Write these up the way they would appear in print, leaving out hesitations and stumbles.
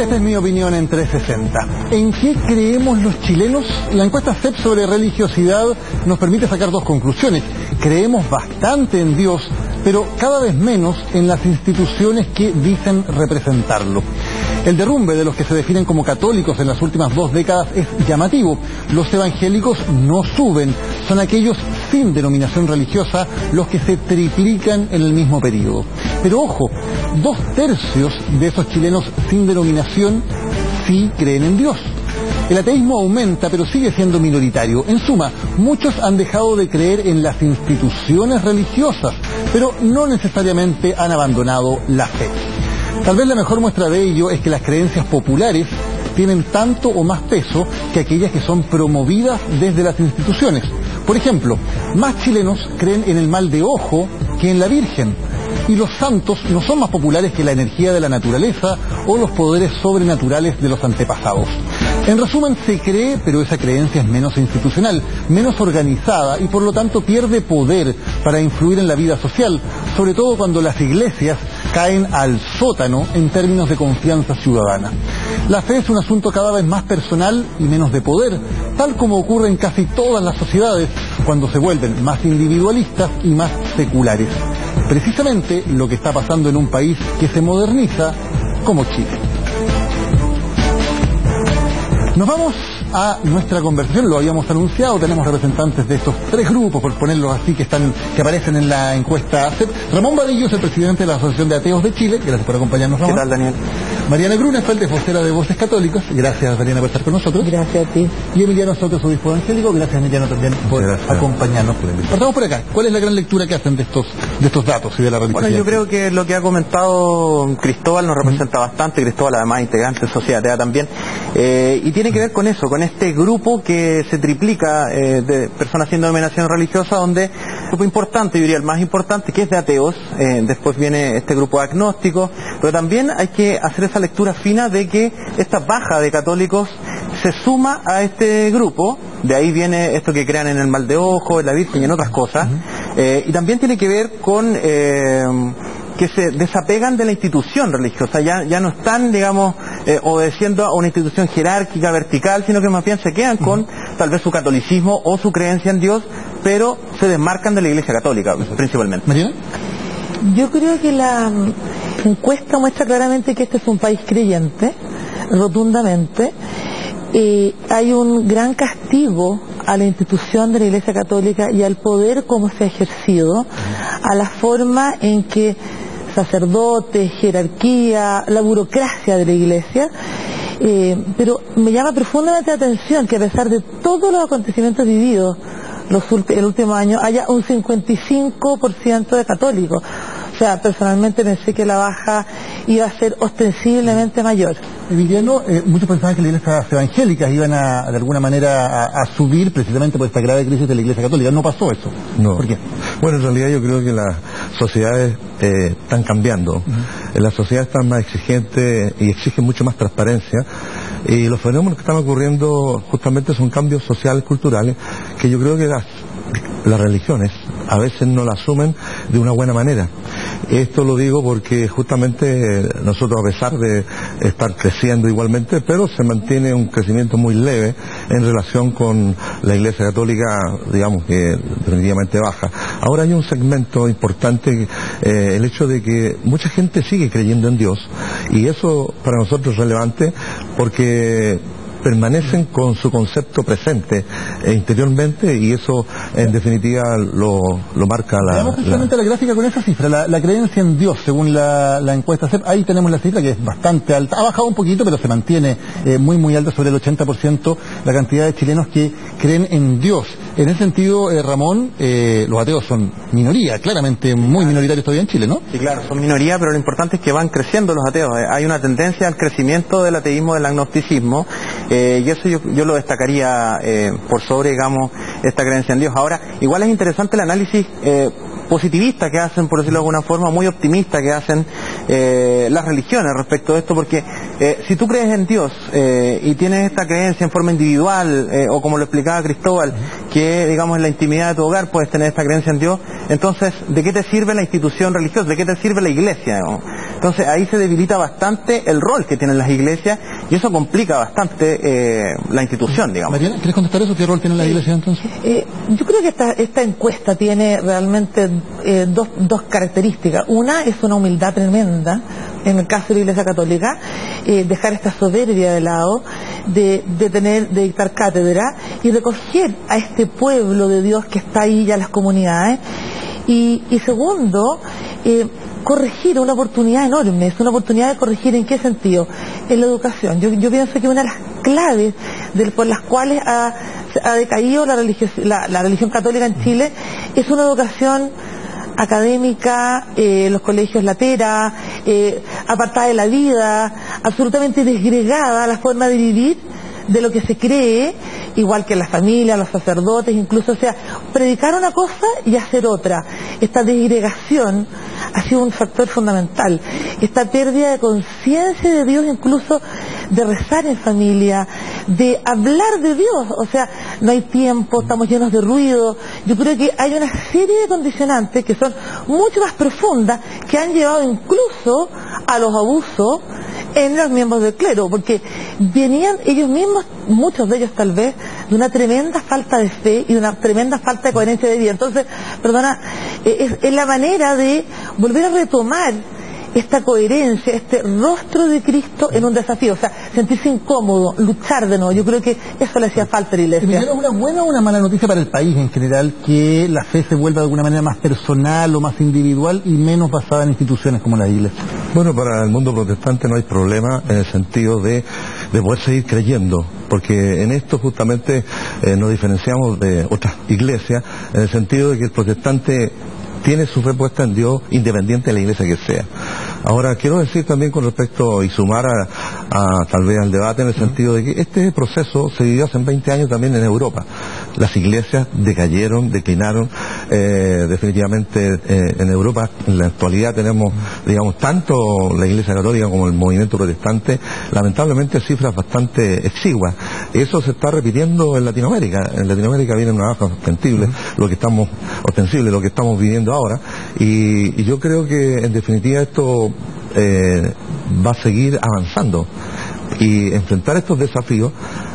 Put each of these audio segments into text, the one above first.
Esta es mi opinión en 360. ¿En qué creemos los chilenos? La encuesta CEP sobre religiosidad nos permite sacar dos conclusiones. Creemos bastante en Dios, pero cada vez menos en las instituciones que dicen representarlo. El derrumbe de los que se definen como católicos en las últimas 2 décadas es llamativo. Los evangélicos no suben, son aquellos sin denominación religiosa los que se triplican en el mismo periodo. Pero ojo, 2/3 de esos chilenos sin denominación sí creen en Dios. El ateísmo aumenta, pero sigue siendo minoritario. En suma, muchos han dejado de creer en las instituciones religiosas, pero no necesariamente han abandonado la fe. Tal vez la mejor muestra de ello es que las creencias populares tienen tanto o más peso que aquellas que son promovidas desde las instituciones. Por ejemplo, más chilenos creen en el mal de ojo que en la Virgen. Y los santos no son más populares que la energía de la naturaleza o los poderes sobrenaturales de los antepasados. En resumen, se cree, pero esa creencia es menos institucional, menos organizada y por lo tanto pierde poder para influir en la vida social, sobre todo cuando las iglesias caen al sótano en términos de confianza ciudadana. La fe es un asunto cada vez más personal y menos de poder, tal como ocurre en casi todas las sociedades cuando se vuelven más individualistas y más seculares. Precisamente lo que está pasando en un país que se moderniza como Chile. Nos vamos a nuestra conversación, lo habíamos anunciado, tenemos representantes de estos 3 grupos, por ponerlos así, que aparecen en la encuesta CEP. Ramón Vadillo es el presidente de la Asociación de Ateos de Chile, gracias por acompañarnos, Ramón. ¿Qué tal, Daniel? Mariana Grunefeld es vocera de Voces Católicas, gracias, Mariana, por estar con nosotros. Gracias a ti. Y Emiliano Soto, su obispo evangélico, gracias, Emiliano, también por acompañarnos. Partamos por acá, ¿cuál es la gran lectura que hacen de estos datos y de la religiosidad? Bueno, yo creo que lo que ha comentado Cristóbal nos representa bastante. Cristóbal, además, integrante de Sociedad Atea también, y tiene que ver con eso, con este grupo que se triplica de personas sin denominación religiosa, donde un grupo importante, yo diría el más importante, que es de ateos, después viene este grupo de agnósticos, pero también hay que hacer esa lectura fina de que esta baja de católicos se suma a este grupo, de ahí viene esto que crean en el mal de ojo, en la Virgen y en otras cosas, y también tiene que ver con que se desapegan de la institución religiosa, ya no están, digamos, obedeciendo a una institución jerárquica, vertical, sino que más bien se quedan con tal vez su catolicismo o su creencia en Dios, pero se desmarcan de la Iglesia Católica, principalmente. ¿Mariana? Yo creo que la encuesta muestra claramente que este es un país creyente, rotundamente. Hay un gran castigo a la institución de la Iglesia Católica y al poder como se ha ejercido, a la forma en que sacerdotes, jerarquía, la burocracia de la Iglesia, pero me llama profundamente la atención que a pesar de todos los acontecimientos vividos el último año haya un 55% de católicos. O sea, personalmente pensé que la baja iba a ser ostensiblemente mayor. Emiliano, muchos pensaban que las iglesias evangélicas iban de alguna manera a subir precisamente por esta grave crisis de la Iglesia Católica. ¿No pasó eso? No. ¿Por qué? Bueno, en realidad yo creo que las sociedades están cambiando. Las sociedades están más exigentes y exigen mucho más transparencia. Y los fenómenos que están ocurriendo justamente son cambios sociales, culturales, que yo creo que las religiones a veces no la asumen de una buena manera. Esto lo digo porque justamente nosotros, a pesar de estar creciendo igualmente, pero se mantiene un crecimiento muy leve en relación con la Iglesia Católica, digamos que definitivamente baja. Ahora hay un segmento importante, el hecho de que mucha gente sigue creyendo en Dios, y eso para nosotros es relevante porque permanecen con su concepto presente interiormente, y eso en definitiva lo marca Veamos precisamente la gráfica con esa cifra, la creencia en Dios, según la encuesta CEP. Ahí tenemos la cifra, que es bastante alta, ha bajado un poquito, pero se mantiene muy alta, sobre el 80% la cantidad de chilenos que creen en Dios. En ese sentido, Ramón, los ateos son minoría, claramente muy minoritarios todavía en Chile, ¿no? Sí, claro, son minoría, pero lo importante es que van creciendo los ateos. Hay una tendencia al crecimiento del ateísmo, del agnosticismo, y eso yo lo destacaría por sobre, digamos, esta creencia en Dios. Ahora, igual es interesante el análisis positivista que hacen, por decirlo de alguna forma, muy optimista que hacen las religiones respecto de esto, porque si tú crees en Dios y tienes esta creencia en forma individual, o como lo explicaba Cristóbal, que digamos en la intimidad de tu hogar puedes tener esta creencia en Dios, entonces ¿de qué te sirve la institución religiosa? ¿De qué te sirve la iglesia? Entonces ahí se debilita bastante el rol que tienen las iglesias y eso complica bastante la institución, digamos. Mariana, ¿quieres contestar eso? ¿Qué rol tienen las iglesias entonces? Yo creo que esta encuesta tiene realmente dos características. Una es una humildad tremenda, en el caso de la Iglesia Católica, dejar esta soberbia de lado, de dictar cátedra y recoger a este pueblo de Dios que está ahí ya en las comunidades. Y segundo, corregir, una oportunidad enorme, es una oportunidad de corregir. ¿En qué sentido? En la educación. Yo pienso que una de las claves por las cuales ha decaído la religión católica en Chile es una educación académica, los colegios latera, apartada de la vida, absolutamente desgregada la forma de vivir de lo que se cree, igual que la familia, los sacerdotes, incluso, o sea, predicar una cosa y hacer otra. Esta desgregación ha sido un factor fundamental. Esta pérdida de conciencia de Dios, incluso de rezar en familia, de hablar de Dios, o sea, no hay tiempo, estamos llenos de ruido. Yo creo que hay una serie de condicionantes que son mucho más profundas, que han llevado incluso a los abusos en los miembros del clero, porque venían ellos mismos, muchos de ellos tal vez, de una tremenda falta de fe y de una tremenda falta de coherencia de vida. Entonces, es la manera de volver a retomar esta coherencia, este rostro de Cristo en un desafío, o sea, sentirse incómodo, luchar de nuevo. Yo creo que eso le hacía falta a la Iglesia. ¿Es una buena o una mala noticia para el país en general que la fe se vuelva de alguna manera más personal o más individual y menos basada en instituciones como la Iglesia? Bueno, para el mundo protestante no hay problema en el sentido de poder seguir creyendo, porque en esto justamente nos diferenciamos de otras iglesias, en el sentido de que el protestante tiene su fe puesta en Dios independiente de la iglesia que sea. Ahora, quiero decir también con respecto y sumar tal vez al debate en el sentido de que este proceso se vivió hace 20 años también en Europa. Las iglesias decayeron, declinaron, definitivamente en Europa en la actualidad tenemos, digamos, tanto la Iglesia Católica como el movimiento protestante, lamentablemente cifras bastante exiguas. Eso se está repitiendo en Latinoamérica. En Latinoamérica viene una baja ostensible, lo que estamos viviendo ahora, y yo creo que en definitiva esto va a seguir avanzando, y enfrentar estos desafíos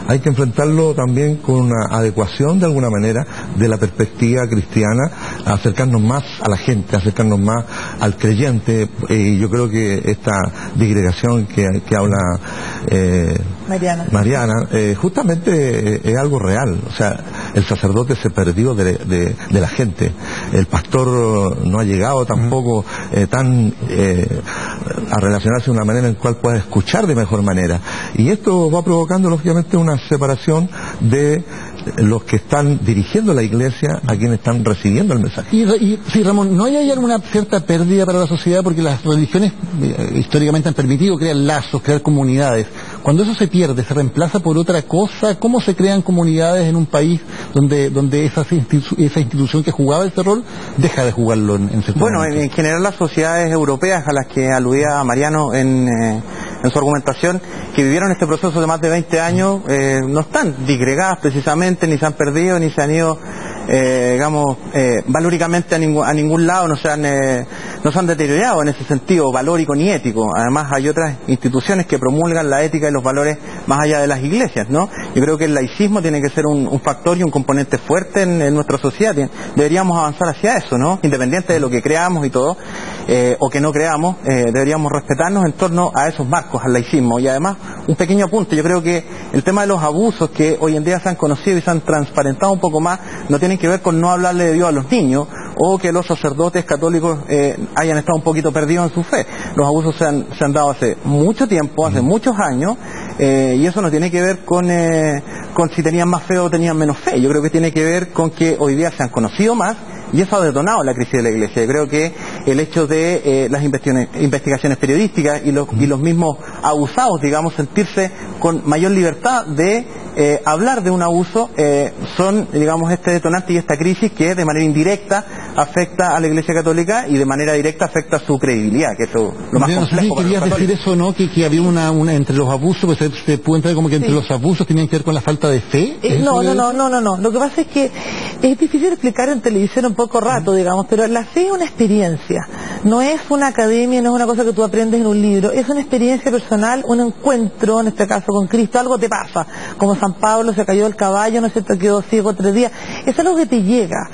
hay que enfrentarlo también con una adecuación de alguna manera de la perspectiva cristiana, acercarnos más a la gente, acercarnos más al creyente, y yo creo que esta disgregación que habla Mariana, justamente es algo real. O sea, el sacerdote se perdió de la gente, el pastor no ha llegado tampoco a relacionarse de una manera en la cual pueda escuchar de mejor manera, y esto va provocando lógicamente una separación de los que están dirigiendo la iglesia a quienes están recibiendo el mensaje. Y sí, Ramón, ¿no hay alguna cierta pérdida para la sociedad? Porque las religiones históricamente han permitido crear lazos, crear comunidades. Cuando eso se pierde, se reemplaza por otra cosa, ¿cómo se crean comunidades en un país donde esa institución que jugaba ese rol deja de jugarlo en cierto momento? Bueno, en general las sociedades europeas a las que aludía Mariano en su argumentación, que vivieron este proceso de más de 20 años, no están disgregadas precisamente, ni se han perdido, ni se han ido, valóricamente a ningún lado, no se han deteriorado en ese sentido valórico ni ético. Además hay otras instituciones que promulgan la ética y los valores más allá de las iglesias, ¿no? Yo creo que el laicismo tiene que ser un factor y un componente fuerte en nuestra sociedad. Deberíamos avanzar hacia eso, ¿no? Independiente de lo que creamos y todo, o que no creamos, deberíamos respetarnos en torno a esos marcos, al laicismo. Y además, un pequeño apunte, yo creo que el tema de los abusos que hoy en día se han conocido y se han transparentado un poco más, no tienen que ver con no hablarle de Dios a los niños, o que los sacerdotes católicos hayan estado un poquito perdidos en su fe. Los abusos se han dado hace mucho tiempo, hace muchos años, y eso no tiene que ver con si tenían más fe o tenían menos fe. Yo creo que tiene que ver con que hoy día se han conocido más, y eso ha detonado la crisis de la Iglesia. Yo creo que el hecho de las investigaciones periodísticas y los mismos abusados, digamos, sentirse con mayor libertad de hablar de un abuso, son, digamos, este detonante y esta crisis que de manera indirecta afecta a la Iglesia Católica y de manera directa afecta su credibilidad, que es lo más No sé si complejo para los querías decir católicos. eso, ¿no? Que había una entre los abusos, pues se puede entender como que entre los abusos tenían que ver con la falta de fe. No. Lo que pasa es que es difícil explicar en televisión un poco rato, digamos, pero la fe es una experiencia. No es una academia, no es una cosa que tú aprendes en un libro, es una experiencia personal, un encuentro, en este caso con Cristo, algo te pasa, como San Pablo se cayó del caballo, ¿no es cierto?, quedó ciego 3 días, es algo que te llega.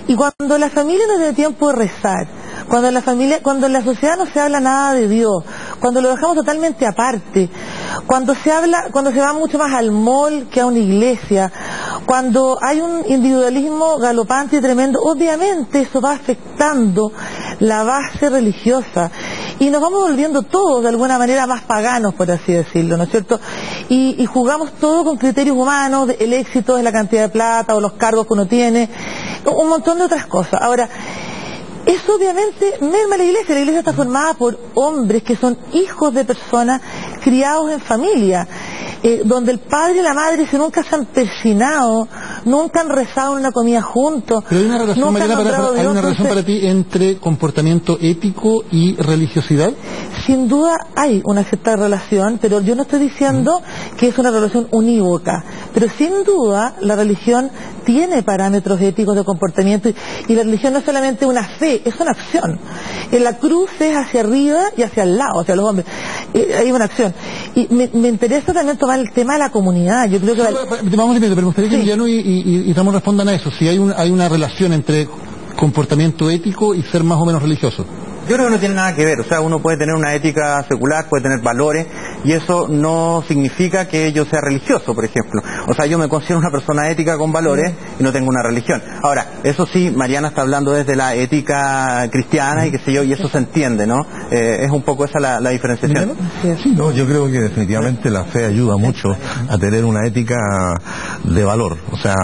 Y cuando la familia no tiene tiempo de rezar, cuando en la sociedad no se habla nada de Dios, cuando lo dejamos totalmente aparte, cuando se va mucho más al mall que a una iglesia, cuando hay un individualismo galopante y tremendo, obviamente eso va afectando la base religiosa y nos vamos volviendo todos de alguna manera más paganos, por así decirlo, ¿no es cierto? Y jugamos todo con criterios humanos, el éxito es la cantidad de plata o los cargos que uno tiene, un montón de otras cosas. Ahora, eso obviamente merma la iglesia está formada por hombres que son hijos de personas criados en familia, donde el padre y la madre nunca se han persinado, nunca han rezado en una comida juntos. Pero hay una relación, nunca han Mariana, nombrado a ¿hay Dios, una relación entonces, para ti entre comportamiento ético y religiosidad? sin duda hay una cierta relación, pero yo no estoy diciendo que es una relación unívoca, pero sin duda la religión tiene parámetros éticos de comportamiento y la religión no es solamente una fe, es una acción. En la cruz es hacia arriba y hacia el lado, hacia los hombres. Hay una acción. Y me interesa también tomar el tema de la comunidad. Yo creo que Vamos a pero me gustaría que Sí. Emiliano y Ramón respondan a eso, si hay una relación entre comportamiento ético y ser más o menos religioso. Yo creo que no tiene nada que ver, o sea, uno puede tener una ética secular, puede tener valores, y eso no significa que yo sea religioso, por ejemplo. O sea, yo me considero una persona ética con valores y no tengo una religión. Ahora, eso sí, Mariana está hablando desde la ética cristiana y qué sé yo, y eso se entiende, ¿no? Es un poco esa la diferenciación. Sí, no, yo creo que definitivamente la fe ayuda mucho a tener una ética de valor. O sea,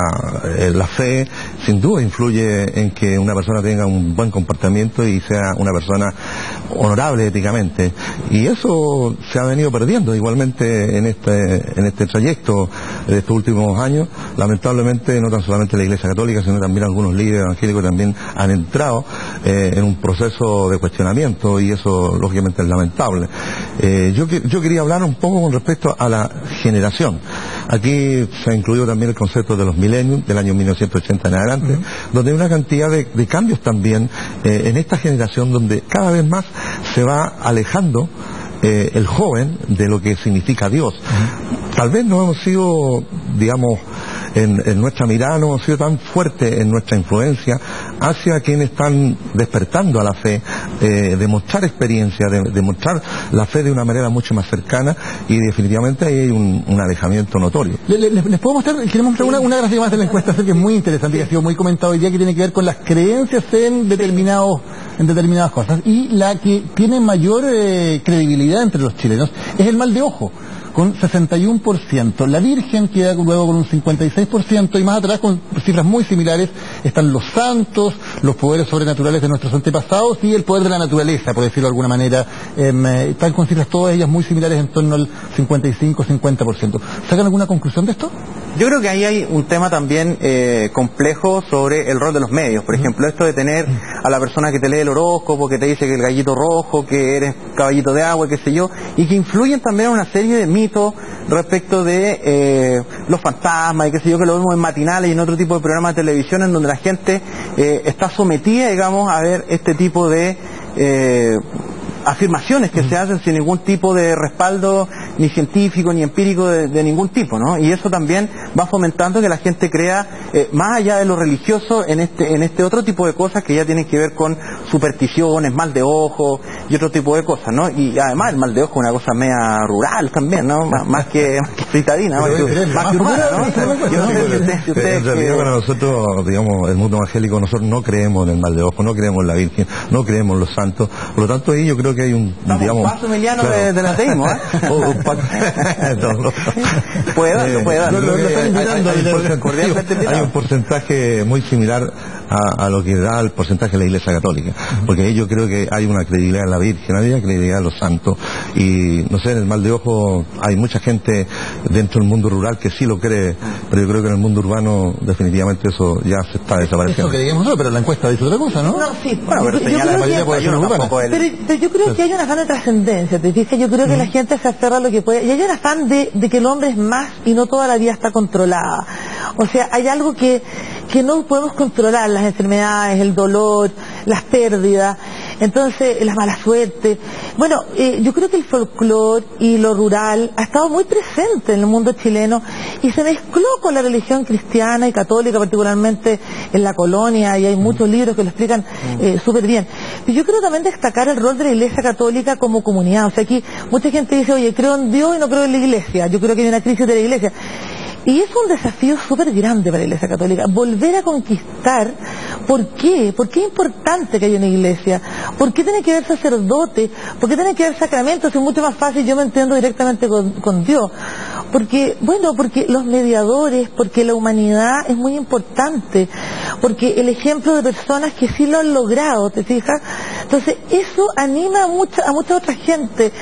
la fe sin duda influye en que una persona tenga un buen comportamiento y sea una persona honorable éticamente, y eso se ha venido perdiendo igualmente en este trayecto de estos últimos años. Lamentablemente no tan solamente la Iglesia Católica, sino también algunos líderes evangélicos también han entrado en un proceso de cuestionamiento, y eso lógicamente es lamentable. Yo quería hablar un poco con respecto a la generación. Aquí se ha incluido también el concepto de los millennials del año 1980 en adelante, donde hay una cantidad de cambios también en esta generación, donde cada vez más se va alejando el joven de lo que significa Dios. Tal vez no hemos sido, digamos, en nuestra mirada, no hemos sido tan fuertes en nuestra influencia hacia quienes están despertando a la fe, de mostrar experiencia, de mostrar la fe de una manera mucho más cercana, y definitivamente ahí hay un alejamiento notorio. ¿Les puedo mostrar? Queremos mostrar una gráfica más de la encuesta que es muy interesante, que ha sido muy comentado hoy día, que tiene que ver con las creencias en determinadas cosas, y la que tiene mayor credibilidad entre los chilenos es el mal de ojo, con 61%. La Virgen queda luego con un 56%, y más atrás, con cifras muy similares, están los santos, los poderes sobrenaturales de nuestros antepasados y el poder de la naturaleza, por decirlo de alguna manera. Están con cifras todas ellas muy similares, en torno al 55-50%. ¿Sacan alguna conclusión de esto? Yo creo que ahí hay un tema también complejo sobre el rol de los medios. Por ejemplo, esto de tener a la persona que te lee el horóscopo, que te dice que el gallito rojo, que eres caballito de agua, qué sé yo, y que influyen también en una serie de mitos respecto de los fantasmas y qué sé yo, que lo vemos en matinales y en otro tipo de programas de televisión, en donde la gente está sometida, digamos, a ver este tipo de afirmaciones que se hacen sin ningún tipo de respaldo ni científico ni empírico de ningún tipo, ¿no? Y eso también va fomentando que la gente crea, más allá de lo religioso, en este otro tipo de cosas que ya tienen que ver con supersticiones, mal de ojo y otro tipo de cosas, ¿no? Y además el mal de ojo es una cosa media rural también, ¿no? Más que citadina, más que urbana, ¿no? Yo no sé si usted En realidad, para nosotros, digamos, el mundo evangélico, nosotros no creemos en el mal de ojo, no creemos en la Virgen, no creemos en los santos. Por lo tanto, ahí yo creo que hay un, digamos, un paso Emiliano, claro, del ateísmo, ¿eh? Puede darlo. Hay un porcentaje muy similar a lo que da el porcentaje de la Iglesia Católica, porque ahí yo creo que hay una credibilidad en la Virgen, hay una credibilidad en los santos, y no sé, en el mal de ojo hay mucha gente dentro del mundo rural que sí lo cree, pero yo creo que en el mundo urbano definitivamente eso ya se está desapareciendo. Eso creíamos nosotros, pero la encuesta dice otra cosa, ¿no? No, sí. Bueno, pero señala la mayoría de población urbana. Pero yo creo que hay un afán de trascendencia, ¿te fijas? Yo creo que la gente se aferra a lo que puede. Y hay un afán de que el hombre es más y no toda la vida está controlada. O sea, hay algo que no podemos controlar, las enfermedades, el dolor, las pérdidas, entonces la mala suerte. Bueno, yo creo que el folclore y lo rural ha estado muy presente en el mundo chileno y se mezcló con la religión cristiana y católica, particularmente en la colonia, y hay muchos libros que lo explican súper bien. Pero yo creo también destacar el rol de la Iglesia Católica como comunidad. O sea, aquí mucha gente dice, oye, creo en Dios y no creo en la Iglesia. Yo creo que hay una crisis de la Iglesia. Y es un desafío súper grande para la Iglesia Católica, volver a conquistar. ¿Por qué? ¿Por qué es importante que haya una iglesia? ¿Por qué tiene que haber sacerdote? ¿Por qué tiene que haber sacramentos? Es mucho más fácil, yo me entiendo directamente con Dios. Porque, bueno, porque los mediadores, porque la humanidad es muy importante, porque el ejemplo de personas que sí lo han logrado, ¿te fijas? Entonces, eso anima a mucha otra gente,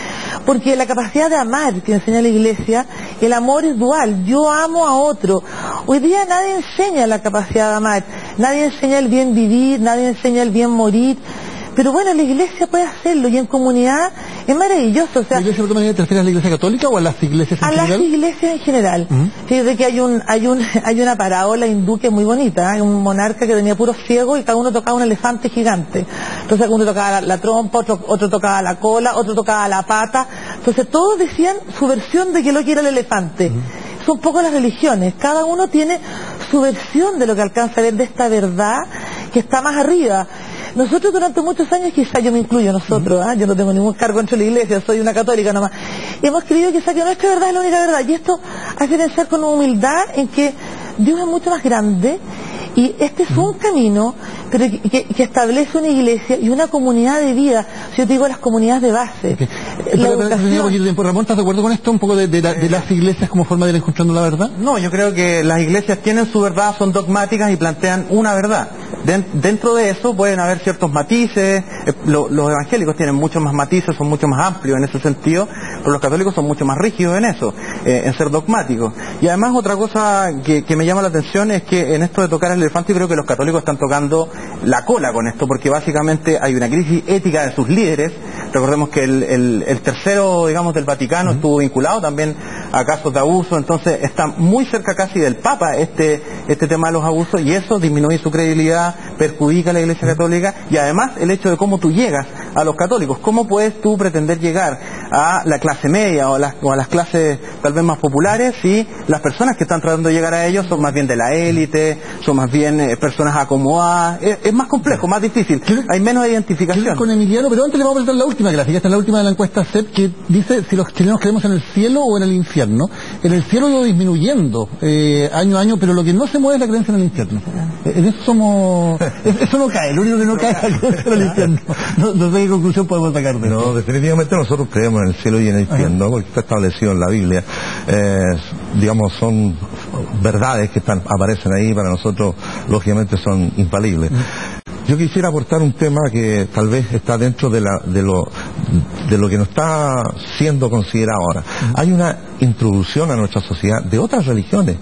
porque la capacidad de amar que enseña la iglesia, el amor es dual, yo amo a otro. Hoy día nadie enseña la capacidad de amar, nadie enseña el bien vivir, nadie enseña el bien morir, pero bueno, la iglesia puede hacerlo y en comunidad es maravilloso. O sea, ¿la iglesia te refieres a la iglesia católica o a las iglesias en general? A las iglesias en general. Fíjate que hay una parábola hindú que es muy bonita, ¿eh? Un monarca que tenía puros ciegos y cada uno tocaba un elefante gigante. Entonces uno tocaba la trompa, otro tocaba la cola, otro tocaba la pata. Entonces todos decían su versión de que lo que era el elefante. Son un poco las religiones, cada uno tiene su versión de lo que alcanza a ver de esta verdad que está más arriba. Nosotros durante muchos años, quizás yo me incluyo, nosotros, yo no tengo ningún cargo dentro de la iglesia, soy una católica nomás, hemos creído quizás que nuestra verdad es la única verdad, y esto hace pensar con humildad en que Dios es mucho más grande, y este es un camino pero que establece una iglesia y una comunidad de vida. Yo te digo las comunidades de base. La educación. Ramón, ¿estás de acuerdo con esto? Un poco de las iglesias como forma de ir encontrando la verdad. No, yo creo que las iglesias tienen su verdad, son dogmáticas y plantean una verdad. Dentro de eso pueden haber ciertos matices, los evangélicos tienen muchos más matices, son mucho más amplios en ese sentido, pero los católicos son mucho más rígidos en eso, en ser dogmáticos. Y además otra cosa que me llama la atención es que en esto de tocar el elefante, yo creo que los católicos están tocando la cola con esto, porque básicamente hay una crisis ética de sus líderes. Recordemos que el tercero, digamos, del Vaticano estuvo vinculado también a casos de abuso, entonces está muy cerca casi del Papa este tema de los abusos, y eso disminuye su credibilidad, perjudica a la Iglesia Católica, y además el hecho de cómo tú llegas a los católicos, cómo puedes tú pretender llegar a la clase media o a las clases tal vez más populares si las personas que están tratando de llegar a ellos son más bien de la élite, son más bien personas acomodadas. Es más complejo, más difícil, hay menos identificación. Con Emiliano, pero antes le vamos a presentar la última gráfica, esta es la última de la encuesta CEP, que dice si los chilenos creemos en el cielo o en el infierno. En el cielo lo disminuyendo año a año, pero lo que no se mueve es la creencia en el infierno. En eso somos... Eso no cae, lo único que no cae es la creencia en el infierno. No sé qué conclusión podemos sacar de esto. No, definitivamente nosotros creemos en el cielo y en el infierno, porque está establecido en la Biblia. Digamos, son verdades que aparecen ahí, para nosotros lógicamente son infalibles. Yo quisiera aportar un tema que tal vez está dentro de lo que no está siendo considerado ahora. Hay una introducción a nuestra sociedad de otras religiones,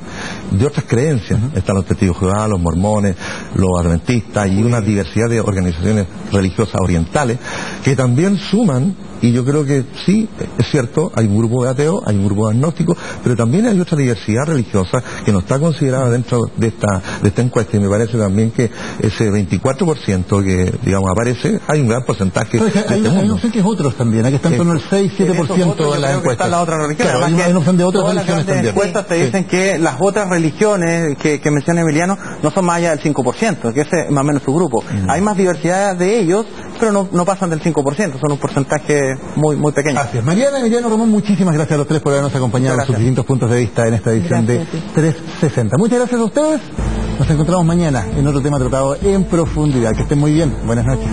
de otras creencias. Están los testigos de Jehová, los mormones, los adventistas y una diversidad de organizaciones religiosas orientales que también suman. Y yo creo que sí, es cierto, hay un grupo de ateos, hay un grupo de agnósticos, pero también hay otra diversidad religiosa que no está considerada dentro de esta encuesta, y me parece también que ese 24% que, digamos, aparece, hay un gran porcentaje de este mundo. Hay no sé que es otros también, aquí están en torno al 6-7% de la encuesta. La otra religión. Claro, hay una opción de otras religiones también. Las encuestas te dicen que las otras religiones que menciona Emiliano no son más allá del 5%, que ese es más o menos su grupo. Hay más diversidad de ellos, pero no pasan del 5%, son un porcentaje muy pequeño. Gracias. Mariana, Emiliano, Ramón, muchísimas gracias a los tres por habernos acompañado en sus distintos puntos de vista en esta edición de 360. Muchas gracias a ustedes. Nos encontramos mañana en otro tema tratado en profundidad. Que estén muy bien. Buenas noches.